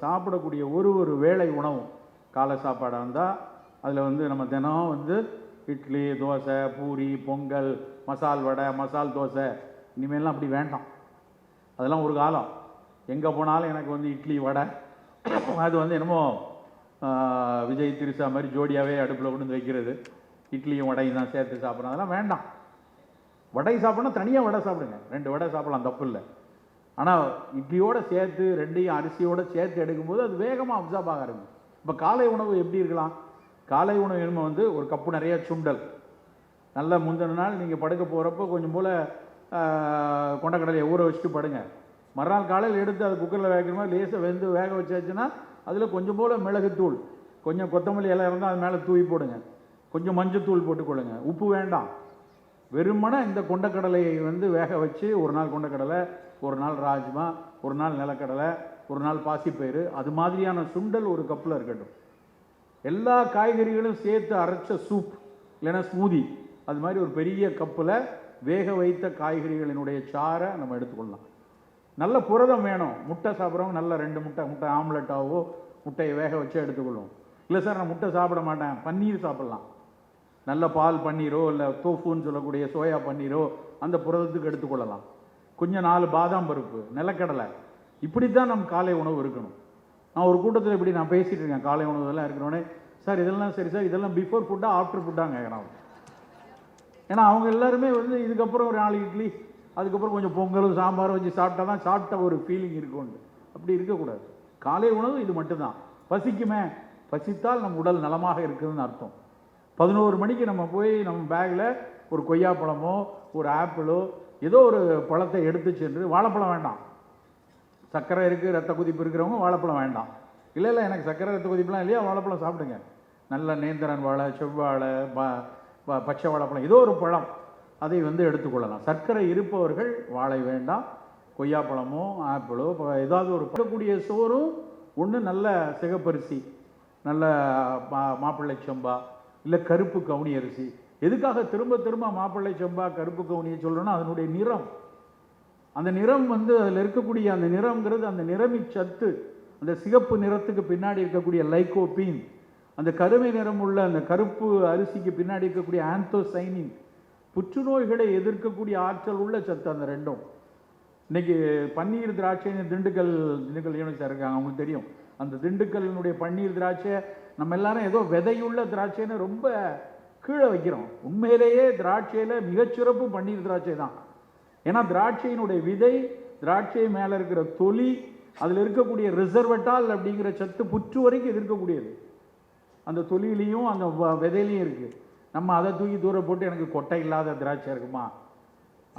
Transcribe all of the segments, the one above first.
சாப்பிடக்கூடிய ஒரு வேளை உணவும் காலை சாப்பாடாக இருந்தால் அதில் வந்து நம்ம தினம் வந்து இட்லி, தோசை, பூரி, பொங்கல், மசால் வடை, மசால் தோசை, இனிமேலாம் அப்படி வேண்டாம். அதெல்லாம் ஒரு காலம். எங்கே போனாலும் எனக்கு வந்து இட்லி, வடை, அது வந்து என்னமோ விஜய் திரிசா மாதிரி ஜோடியாகவே அடுப்பில் கொண்டு வந்து வைக்கிறது, இட்லியும் வடையும் தான் சேர்த்து சாப்பிட்றோம். அதெல்லாம் வேண்டாம். வடை சாப்பிட்னா தனியாக வடை சாப்பிடுங்க, 2 வடை சாப்பிடலாம், தப்பு இல்லை. ஆனால் இட்லியோடு சேர்த்து 2ஐயும் அரிசியோடு சேர்த்து எடுக்கும்போது அது வேகமாக அப்சார்ப் ஆக ஆரம்பிக்கும். இப்போ காலை உணவு எப்படி இருக்கலாம்? காலை உணவு இனிமே வந்து ஒரு கப்பு நிறைய சுண்டல், நல்லா முந்தின நாள் நீங்கள் படுக்க போகிறப்போ கொஞ்சம் போல் கொண்டக்கடலையை ஊற வச்சுட்டு படுங்க. மறுநாள் காலையில் எடுத்து அது குக்கரில் வேகிற மாதிரி லேசாக வெந்து வேக வச்சாச்சுன்னா அதில் கொஞ்சம் போல் மிளகுத்தூள், கொஞ்சம் கொத்தமல்லி இலை இருந்தால் அது மேலே தூவி போடுங்க, கொஞ்சம் மஞ்சத்தூள் போட்டுக்கொள்ளுங்க, உப்பு வேண்டாம். வெறுமனே இந்த கொண்டக்கடலையை வந்து வேக வச்சு ஒரு நாள் கொண்டக்கடலை, ஒரு நாள் ராஜ்மா, ஒரு நாள் நிலக்கடலை, ஒரு நாள் பாசிப்பயிறு, அது மாதிரியான சுண்டல் ஒரு கப்பில் இருக்கட்டும். எல்லா காய்கறிகளும் சேர்த்து அரைச்ச சூப் இல்லைன்னா ஸ்மூதி, அது மாதிரி ஒரு பெரிய கப்பில் வேக வைத்த காய்கறிகளினுடைய சாறை நம்ம எடுத்துக்கொள்ளலாம். நல்ல புரதம் வேணும். முட்டை சாப்பிட்றவங்க நல்ல 2 முட்டை ஆம்லெட்டாவோ முட்டையை வேக வச்சு எடுத்துக்கொள்ளும். இல்லை சார் நான் முட்டை சாப்பிட மாட்டேன், பன்னீர் சாப்பிட்லாம். நல்ல பால் பன்னீரோ இல்லை தோஃபுன்னு சொல்லக்கூடிய சோயா பன்னீரோ அந்த புரதத்துக்கு எடுத்துக்கொள்ளலாம். கொஞ்சம் 4 பாதாம் பருப்பு, நிலக்கடலை, இப்படி தான் நம்ம காலை உணவு இருக்கணும். நான் ஒரு கூட்டத்தில் இப்படி நான் பேசிகிட்டு இருக்கேன், காலை உணவு இதெல்லாம் இருக்கிறோன்னே, சார் இதெல்லாம் சரி சார், இதெல்லாம் பிஃபோர் ஃபுட்டாக ஆஃப்டர் ஃபுட்டாங்க கேட்குறாங்க. ஏன்னா அவங்க எல்லாருமே வந்து இதுக்கப்புறம் ஒரு 4 இட்லி, அதுக்கப்புறம் கொஞ்சம் பொங்கலும் சாம்பாரும் வச்சு சாப்பிட்டா தான் சாப்பிட்ட ஒரு ஃபீலிங் இருக்கும்னு. அப்படி இருக்கக்கூடாது. காலை உணவு இது மட்டும்தான். பசிக்குமே, பசித்தால் நம் உடல் நலமாக இருக்குதுன்னு அர்த்தம். 11 மணிக்கு நம்ம போய் நம்ம பேக்கில் ஒரு கொய்யாப்பழமோ ஒரு ஆப்பிளோ ஏதோ ஒரு பழத்தை எடுத்து சென்று, வாழைப்பழம் வேண்டாம், சர்க்கரை இருக்குது ரத்த கொதிப்பு இருக்கிறவங்க வாழைப்பழம் வேண்டாம். இல்லை எனக்கு சர்க்கரை ரத்த கொதிப்புலாம் இல்லையா, வாழைப்பழம் சாப்பிடுங்க. நல்ல நேந்திரன் வாழை, செவ்வாழை, பச்சை வாழைப்பழம், ஏதோ ஒரு பழம் அதை வந்து எடுத்துக்கொள்ளலாம். சர்க்கரை இருப்பவர்கள் வாழை வேண்டாம், கொய்யாப்பழமோ ஆப்பிளோ ஏதாவது ஒரு பழக்கூடிய சோறும் ஒன்று, நல்ல சிகப்பரிசி, நல்ல மாப்பிள்ளை சம்பா இல்லை கருப்பு கவுனி அரிசி. எதுக்காக திரும்ப திரும்ப மாப்பிள்ளை சம்பா கருப்பு கவுனியை சொல்கிறோன்னா அதனுடைய நிறம், அந்த நிறம் வந்து அதில் இருக்கக்கூடிய அந்த நிறம்ங்கிறது அந்த நிறமி சத்து, அந்த சிகப்பு நிறத்துக்கு பின்னாடி இருக்கக்கூடிய லைகோபீன், அந்த கருமை நிறம் உள்ள அந்த கருப்பு அரிசிக்கு பின்னாடி இருக்கக்கூடிய ஆந்தோசைனின், புற்றுநோய்களை எதிர்க்கக்கூடிய ஆற்றல் உள்ள சத்து அந்த ரெண்டும். இன்னைக்கு பன்னீர் திராட்சைன்னு திண்டுக்கல் யூனிவர்சிட்டி இருக்காங்க, அவங்களுக்கு தெரியும். அந்த திண்டுக்கல்லினுடைய பன்னீர் திராட்சை நம்ம எல்லாரும் ஏதோ விதையுள்ள திராட்சைன்னு ரொம்ப கீழே வைக்கிறோம். உண்மையிலேயே திராட்சையில் மிகச்சிறப்பு பன்னீர் திராட்சை தான். ஏன்னா திராட்சையினுடைய விதை, திராட்சை மேலே இருக்கிற தொலி, அதில் இருக்கக்கூடிய ரிசர்வட்டால் அப்படிங்கிற சத்து புற்று வரைக்கும் எதிர்க்கக்கூடியது. அந்த தொலியிலையும் அந்த விதையிலையும் இருக்குது. நம்ம அதை தூக்கி தூர போட்டு எனக்கு கொட்டை இல்லாத திராட்சை இருக்குமா,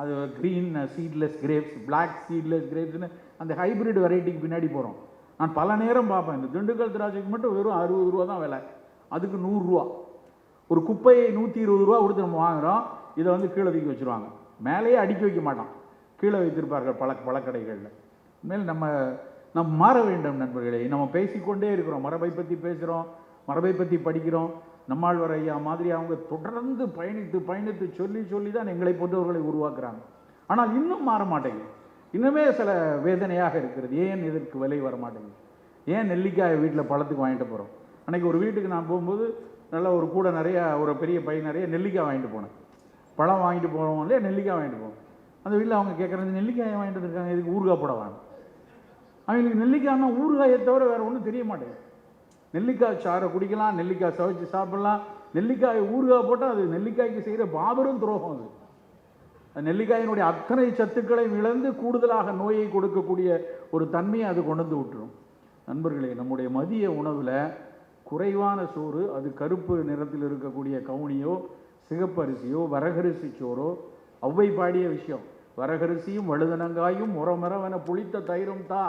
அது green seedless grapes, black seedless கிரேப்ஸ்னு அந்த ஹைப்ரிட் வெரைட்டிக்கு பின்னாடி போகிறோம். நான் பல நேரம் பார்ப்பேன், இந்த திண்டுக்கல் திராட்சைக்கு மட்டும் வெறும் 60 ரூபா தான் விலை, அதுக்கு 100 ரூபா. ஒரு குப்பையை 120 ரூபா கொடுத்து நம்ம வாங்குகிறோம், இதை வந்து கீழே தூக்கி வச்சுருவாங்க. மேலேயே அடுக்கி வைக்க மாட்டான், கீழே வைத்திருப்பார்கள் பழக்கடைகளில். மேல் நம்ம மாற வேண்டும் நண்பர்களே. நம்ம பேசிக்கொண்டே இருக்கிறோம், மரபை பற்றி பேசுகிறோம், மரபை பற்றி படிக்கிறோம். நம்மாழ்வார் ஐயா மாதிரி அவங்க தொடர்ந்து பயணித்து சொல்லி தான் எங்களை போன்றவர்களை உருவாக்குறாங்க. ஆனால் இன்னும் மாற மாட்டேங்குது. இன்னுமே சில வேதனையாக இருக்கிறது. ஏன் இதற்கு விலை வர மாட்டேங்குது? ஏன் நெல்லிக்காயை வீட்டில் பழத்துக்கு வாங்கிட்டு போகிறோம்? அன்றைக்கி ஒரு வீட்டுக்கு நான் போகும்போது நல்ல ஒரு கூட நிறைய, ஒரு பெரிய பை நிறைய நெல்லிக்காய் வாங்கிட்டு போனேன். பழம் வாங்கிட்டு போகிறோம் இல்லையா, நெல்லிக்காய் வாங்கிட்டு போவோம். அந்த வீட்டில் அவங்க கேட்குறது, நெல்லிக்காயை வாங்கிட்டு இருக்காங்க, இதுக்கு ஊறுகாய் போட வாங்க. அவங்களுக்கு நெல்லிக்காய்னா ஊறுகாயை தவிர வேறு ஒன்றும் தெரிய மாட்டேங்குது. நெல்லிக்காய் சாறை குடிக்கலாம், நெல்லிக்காய் சவைச்சு சாப்பிடலாம், நெல்லிக்காய் ஊறுகாய் போட்டால் அது நெல்லிக்காய்க்கு செய்கிற பாபரும் துரோகம். அது நெல்லிக்காயினுடைய அத்தனை சத்துக்களை இழந்து கூடுதலாக நோயை கொடுக்கக்கூடிய ஒரு தன்மையை அது கொண்டு வந்து விட்டுரும். நண்பர்களே, நம்முடைய மதிய உணவில் குறைவான சோறு, அது கருப்பு நிறத்தில் இருக்கக்கூடிய கவுனியோ சிகப்பரிசியோ வரகரிசி சோறோ, ஒவ்வை பாடிய விஷயம், வரகரிசியும் வழுதனங்காயும் முறமரவன புளித்த தயிரும் தா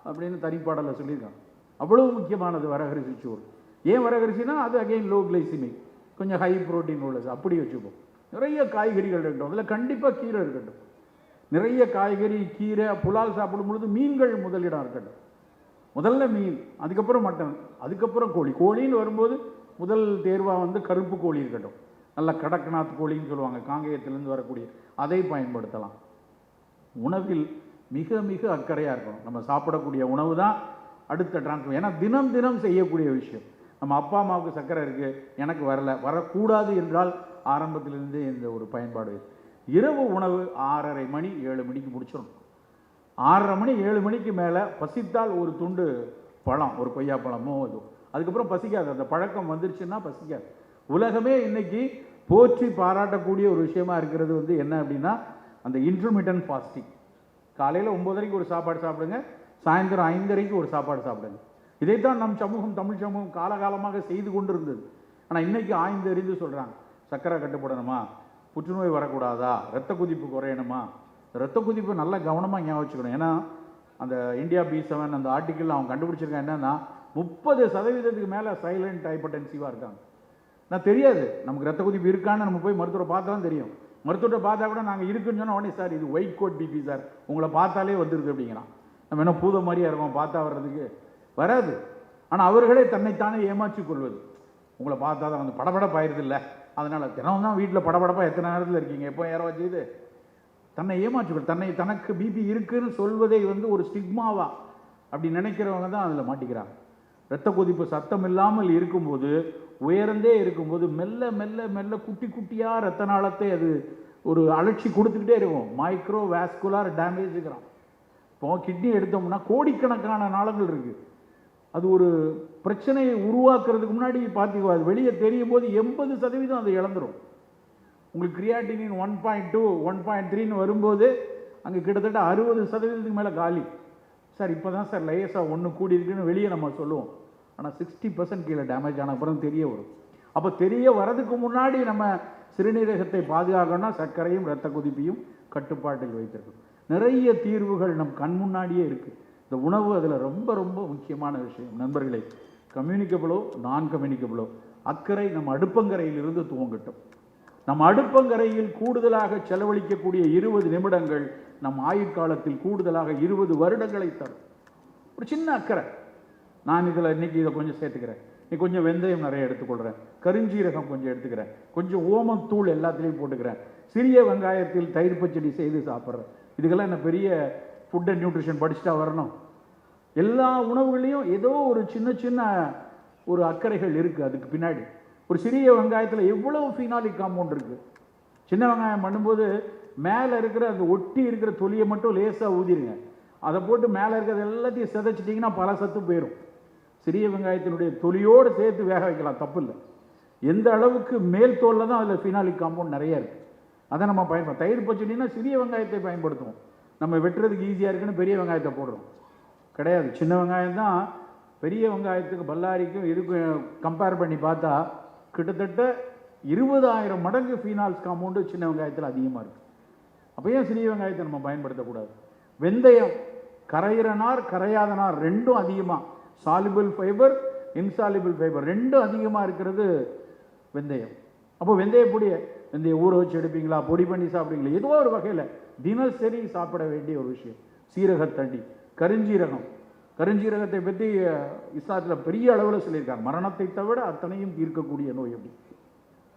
அப்படின்னு தனிப்பாடலில் சொல்லியிருக்காங்க. அவ்வளவு முக்கியமானது வரகரிசி சோறு. ஏன் வரகரிசினா அது அகெயின் லோ கிளைசிமிக், கொஞ்சம் ஹை புரோட்டீன் உள்ளது. அப்படி வச்சுப்போம். நிறைய காய்கறிகள் இருக்கட்டும், அதில் கண்டிப்பாக கீரை இருக்கட்டும். நிறைய காய்கறி, கீரை, புலால் சாப்பிடும் பொழுது மீன்கள் முதலிடம் இருக்கட்டும். முதல்ல மீன், அதுக்கப்புறம் மட்டன், அதுக்கப்புறம் கோழி. கோழின்னு வரும்போது முதல் தேர்வாக வந்து கருப்பு கோழி இருக்கட்டும். நல்ல கடக்நாத் கோழின்னு சொல்லுவாங்க, காங்கேயத்திலேருந்து வரக்கூடிய, அதை பயன்படுத்தலாம். உணவில் மிக மிக அக்கறையாக இருக்கணும். நம்ம சாப்பிடக்கூடிய உணவு தான் அடுத்த டிரான்ஸ்ஃபர். ஏன்னா தினம் தினம் செய்யக்கூடிய விஷயம். நம்ம அப்பா அம்மாவுக்கு சர்க்கரை இருக்குது, எனக்கு வரக்கூடாது என்றால் ஆரம்பத்திலிருந்தே இந்த ஒரு பயன்பாடு. இரவு உணவு 6:30 மணி 7 மணிக்கு முடிச்சிடும். 6:30 மணி 7 மணிக்கு மேலே பசித்தால் ஒரு துண்டு பழம், ஒரு கொய்யா பழமோ அதுக்கப்புறம் பசிக்காது. அந்த பழக்கம் வந்துருச்சுன்னா பசிக்காது. உலகமே இன்னைக்கு போற்றி பாராட்டக்கூடிய ஒரு விஷயமா இருக்கிறது வந்து என்ன அப்படின்னா அந்த இன்டர்மிட்டன்ட் ஃபாஸ்டிங். காலையில் 9:30க்கு ஒரு சாப்பாடு சாப்பிடுங்க, சாயந்தரம் 5:30க்கு ஒரு சாப்பாடு சாப்பிடுங்க. இதைத்தான் நம் சமூகம், தமிழ் சமூகம் காலகாலமாக செய்து கொண்டு இருந்தது. ஆனால் இன்னைக்கு ஆய்ந்து அறிந்து சொல்கிறாங்க, சர்க்கரை கட்டுப்படணுமா, புற்றுநோய் வரக்கூடாதா, ரத்த குதிப்பு குறையணுமா. ரத்த குதிப்பு நல்லா கவனமாக ஞாபகம் வச்சுக்கணும். ஏன்னா அந்த இந்தியா B7 அந்த ஆர்டிக்கிள் அவங்க கண்டுபிடிச்சிருக்காங்க என்னன்னா 30% மேலே சைலண்ட் ஹைப்பர்டென்சிவாக இருக்காங்க. நான் தெரியாது நமக்கு ரத்த குதிப்பு இருக்கான்னு நம்ம போய் மருத்துவரை பார்த்தா தான் தெரியும். மருத்துவரை பார்த்தா கூட நாங்கள் இருக்குன்னு சொன்னால் உடனே சார் இது ஒயிட் கோட் பிபி சார், உங்களை பார்த்தாலே வந்துருக்கு அப்படிங்கிறான். நம்ம என்ன பூத மாதிரியா இருக்கோம் பார்த்தா வர்றதுக்கு? வராது. ஆனால் அவர்களே தன்னைத்தானே ஏமாற்றி கொள்வது. உங்களை பார்த்தா தான் வந்து படபடப்பாயிருது இல்லை, அதனால் தினம் தான் வீட்டில் படபடப்பாக எத்தனை நேரத்தில் இருக்கீங்க, எப்போ யாரோ வச்சுது தன்னை ஏமாற்றிக்கொள். தனக்கு பிபி இருக்குன்னு சொல்வதை வந்து ஒரு ஸ்டிக்மாவா அப்படி நினைக்கிறவங்க தான் அதில் மாட்டிக்கிறாங்க. இரத்த கொதிப்பு சத்தம் இல்லாமல் இருக்கும்போது, உயர்ந்தே இருக்கும்போது மெல்ல மெல்ல மெல்ல குட்டி குட்டியாக ரத்த நாளத்தை அது ஒரு அலட்சி கொடுத்துக்கிட்டே இருக்கும். மைக்ரோ வாஸ்குலார் டேமேஜுங்கிறான். இப்போ கிட்னி எடுத்தோம்னா கோடிக்கணக்கான நாளங்கள் இருக்குது. அது ஒரு பிரச்சனையை உருவாக்குறதுக்கு முன்னாடி பார்த்துக்கோ, அது வெளியே தெரியும் போது 80% அதை இழந்துடும். உங்களுக்கு கிரியாட்டினின் 1.2 1.3ன்னு வரும்போது அங்கே கிட்டத்தட்ட 60% மேலே காலி. சார் இப்போ தான் சார் லேசாக ஒன்று கூடி இருக்குன்னு வெளியே நம்ம சொல்லுவோம். ஆனால் 60% கீழே டேமேஜ் ஆன அப்புறம் தெரிய வரும். அப்போ தெரிய வரதுக்கு முன்னாடி நம்ம சிறுநீரகத்தை பாதுகாக்கணும்னா சர்க்கரையும் இரத்த கொதிப்பையும் கட்டுப்பாட்டில் வைத்திருக்கணும். நிறைய தீர்வுகள் நம் கண் முன்னாடியே இருக்குது. இந்த உணவு அதில் ரொம்ப ரொம்ப முக்கியமான விஷயம். நண்பர்களே, கம்யூனிகபிளோ நான் கம்யூனிகபிளோ அக்கறை நம் அடுப்பங்கரையிலிருந்து துவங்கட்டும். நம் அடுப்பங்கரையில் கூடுதலாக செலவழிக்கக்கூடிய 20 நிமிடங்கள் நம் ஆயுட்காலத்தில் கூடுதலாக 20 வருடங்களை தரும். ஒரு சின்ன அக்கறை. நான் இதில் இன்னைக்கு இதை கொஞ்சம் சேர்த்துக்கிறேன், நீ கொஞ்சம் வெந்தயம் நிறைய எடுத்துக்கொள்கிறேன், கருஞ்சீரகம் கொஞ்சம் எடுத்துக்கிறேன், கொஞ்சம் ஓமத்தூள் எல்லாத்துலேயும் போட்டுக்கிறேன், சிறிய வெங்காயத்தில் தயிர் பச்சடி செய்து சாப்பிட்றேன். இதுக்கெல்லாம் என்ன பெரிய ஃபுட் அண்ட் நியூட்ரிஷன் படிச்சுட்டா வரணும்? எல்லா உணவுகளையும் ஏதோ ஒரு சின்ன சின்ன ஒரு அக்கறைகள் இருக்குது அதுக்கு பின்னாடி. ஒரு சிறிய வெங்காயத்தில் எவ்வளவு ஃபீனாலிக் காம்பவுண்ட் இருக்குது. சின்ன வெங்காயம் பண்ணும்போது மேலே இருக்கிற அந்த ஒட்டி இருக்கிற தொலியை மட்டும் லேசாக ஊதிடுங்க. அதை போட்டு மேலே இருக்கிறது எல்லாத்தையும் சிதைச்சிட்டிங்கன்னா பல சத்து போயிடும். சிறிய வெங்காயத்தினுடைய தொலியோடு சேர்த்து வேக வைக்கலாம், தப்பு இல்லை. எந்த அளவுக்கு மேல் தோலில் தான் அதில் ஃபீனாலிக் காம்பவுண்ட் நிறைய இருக்குது. அதை நம்ம பயன்படுத்தும். தயிர் பச்சடினா சிறிய வெங்காயத்தை பயன்படுத்துவோம். நம்ம வெட்டுறதுக்கு ஈஸியாக இருக்குன்னு பெரிய வெங்காயத்தை போடுறோம். கிடையாது, சின்ன வெங்காயம் தான். பெரிய வெங்காயத்துக்கு பல்லாரிக்கும் இதுக்கும் கம்பேர் பண்ணி பார்த்தா கிட்டத்தட்ட 20,000 மடங்கு ஃபீனால்ஸ் காம்பவுண்டு சின்ன வெங்காயத்தில் அதிகமாக இருக்குது. அப்போ ஏன் சிறிய வெங்காயத்தை நம்ம பயன்படுத்தக்கூடாது? வெந்தயம், கரையிற நார் கரையாத நார் ரெண்டும் அதிகமாக, சாலிபிள் ஃபைபர் இன்சாலிபிள் ஃபைபர் ரெண்டும் அதிகமாக இருக்கிறது வெந்தயம். அப்போ வெந்தய ஊற வச்சு எடுப்பீங்களா, பொடி பண்ணி சாப்பிடுவீங்களா, ஏதோ ஒரு வகையில் தினசரி சாப்பிட வேண்டிய ஒரு விஷயம். சீரகத்தண்டி, கருஞ்சீரகத்தை பற்றி இஸ்லாத்தில் பெரிய அளவில் சொல்லியிருக்காங்க. மரணத்தை தவிர அத்தனையும் தீர்க்கக்கூடிய நோய் அப்படி,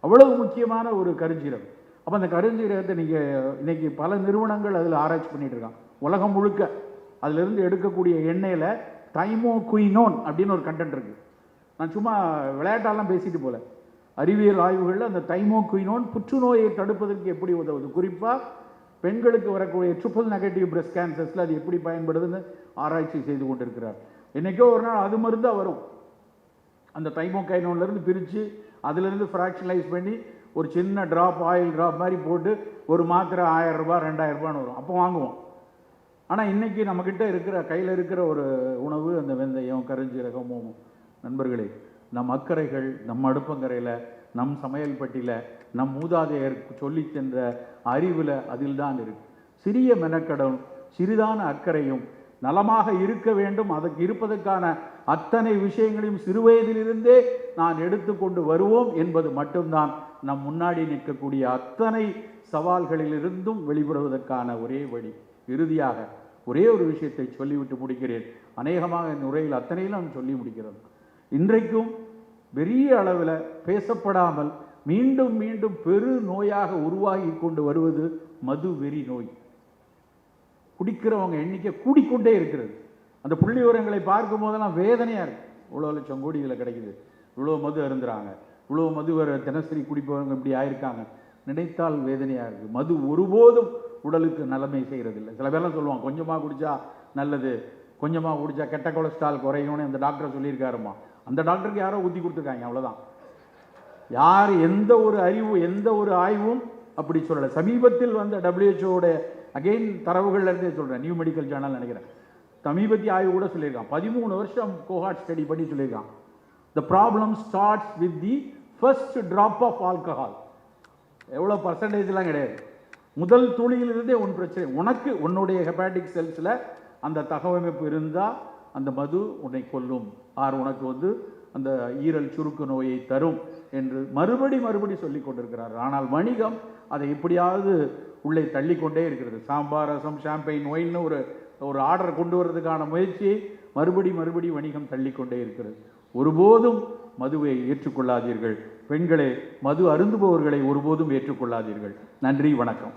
அவ்வளவு முக்கியமான ஒரு கருஞ்சீரகம். அப்போ அந்த கருஞ்சீரகத்தை நீங்கள் இன்னைக்கு பல நிறுவனங்கள் அதில் ஆராய்ச்சி பண்ணிட்டு இருக்காங்க. உலகம் முழுக்க அதிலிருந்து எடுக்கக்கூடிய எண்ணெயில் தைமோகுயினோன் அப்படின்னு ஒரு கண்டென்ட் இருக்குது. நான் சும்மா விளையாட்டாலாம் பேசிட்டு போல, அறிவியல் ஆய்வுகளில் அந்த தைமோகுயினோன் புற்றுநோயை தடுப்பதற்கு எப்படி உதவுது, குறிப்பாக பெண்களுக்கு வரக்கூடிய ட்ரிபிள் பிரஸ்ட் கேன்சர்ஸில் அது எப்படி பயன்படுதுன்னு ஆராய்ச்சி செய்து கொண்டிருக்கிறார். என்றைக்கோ ஒரு நாள் அது மருந்தாக வரும். அந்த தைமோகைனோன்லேருந்து பிரித்து அதிலிருந்து ஃப்ராக்ஷனலைஸ் பண்ணி ஒரு சின்ன ட்ராப், ஆயில் ட்ராப் மாதிரி போட்டு ஒரு மாத்திரை 1000 ரூபாய் 2000 ரூபான்னு வரும். அப்போ வாங்குவோம். ஆனால் இன்றைக்கி நம்மக்கிட்ட இருக்கிற கையில் இருக்கிற ஒரு உணவு அந்த வெந்தயம், கருஞ்சீரகம், ஓமம். நண்பர்களே, நம் அக்கறைகள் நம் அடுப்பங்கரையில், நம் சமையல் பட்டியில், நம் மூதாதையர் சொல்லி சென்ற அறிவில் அதில் தான் இருக்கு. சிறிய மெனக்கடும், சிறிதான அக்கறையும், நலமாக இருக்க வேண்டும், அதற்கு இருப்பதற்கான அத்தனை விஷயங்களையும் சிறுவயதிலிருந்தே நான் எடுத்துக்கொண்டு வருவோம் என்பது மட்டும்தான் நம் முன்னாடி நிற்கக்கூடிய அத்தனை சவால்களிலிருந்தும் வெளிப்படுவதற்கான ஒரே வழி. இறுதியாக ஒரே ஒரு விஷயத்தை சொல்லிவிட்டு முடிக்கிறேன். அநேகமாக இந்த உரையில் அத்தனையும் நான் சொல்லி முடிக்கிறேன். இன்றைக்கும் பெரிய அளவில் பேசப்படாமல் மீண்டும் மீண்டும் பெரு நோயாக உருவாகி கொண்டு வருவது மது வெறி நோய். குடிக்கிறவங்க எண்ணிக்கை கூடிக்கொண்டே இருக்கிறது. அந்த புள்ளி விவரங்களை பார்க்கும் போதெல்லாம் வேதனையாக இருக்குது. இவ்வளோ லட்சம் கோடி இதில் கிடைக்குது, இவ்வளோ மது அருந்துறாங்க, இவ்வளோ மது தினசரி குடிப்பவங்க இப்படி ஆயிருக்காங்க, நினைத்தால் வேதனையாக இருக்குது. மது ஒருபோதும் உடலுக்கு நலமை செய்கிறதில்லை. சில பேர்லாம் சொல்லுவாங்க கொஞ்சமாக குடித்தா நல்லது, கொஞ்சமாக குடித்தா கெட்ட கொலஸ்ட்ரால் குறையும்னு அந்த டாக்டர் சொல்லியிருக்காருமா. அந்த டாக்டருக்கு யாரோ ஊற்றி கொடுத்துருக்காங்க, அவ்வளோதான். யார் எந்த ஒரு அறிவு எந்த ஒரு ஆய்வும் அப்படி சொல்லலை. சமீபத்தில் வந்த WHO அகெயின் தரவுகள்ல இருந்தே சொல்கிறேன், நியூ மெடிக்கல் ஜேர்னல் நினைக்கிறேன், சமீபத்திய ஆய்வு கூட சொல்லியிருக்கான். 13 வருஷம் கோஹார்ட் ஸ்டடி பண்ணி சொல்லியிருக்கான். The problem starts with the first drop of alcohol. எவ்வளோ பர்சன்டேஜ்லாம் கிடையாது, முதல் துளியிலிருந்தே ஒன்று பிரச்சனை. உனக்கு உன்னுடைய ஹெப்பாட்டிக் செல்ஸில் அந்த தகவமைப்பு இருந்தால் அந்த மது உன்னை கொல்லும், உனக்கு வந்து அந்த ஈரல் சுருக்கு நோயை தரும் என்று மறுபடி சொல்லிக் கொண்டிருக்கிறார். ஆனால் வணிகம் அதை எப்படியாவது உள்ளே தள்ளிக்கொண்டே இருக்கிறது. சாம்பார், ரசம், ஷாம்பெயின், ஒயின்னு ஒரு ஆர்டர் கொண்டு வர்றதுக்கான முயற்சியை மறுபடி வணிகம் தள்ளிக்கொண்டே இருக்கிறது. ஒருபோதும் மதுவை ஏற்றுக்கொள்ளாதீர்கள். பெண்களே, மது அருந்துபவர்களை ஒருபோதும் ஏற்றுக்கொள்ளாதீர்கள். நன்றி, வணக்கம்.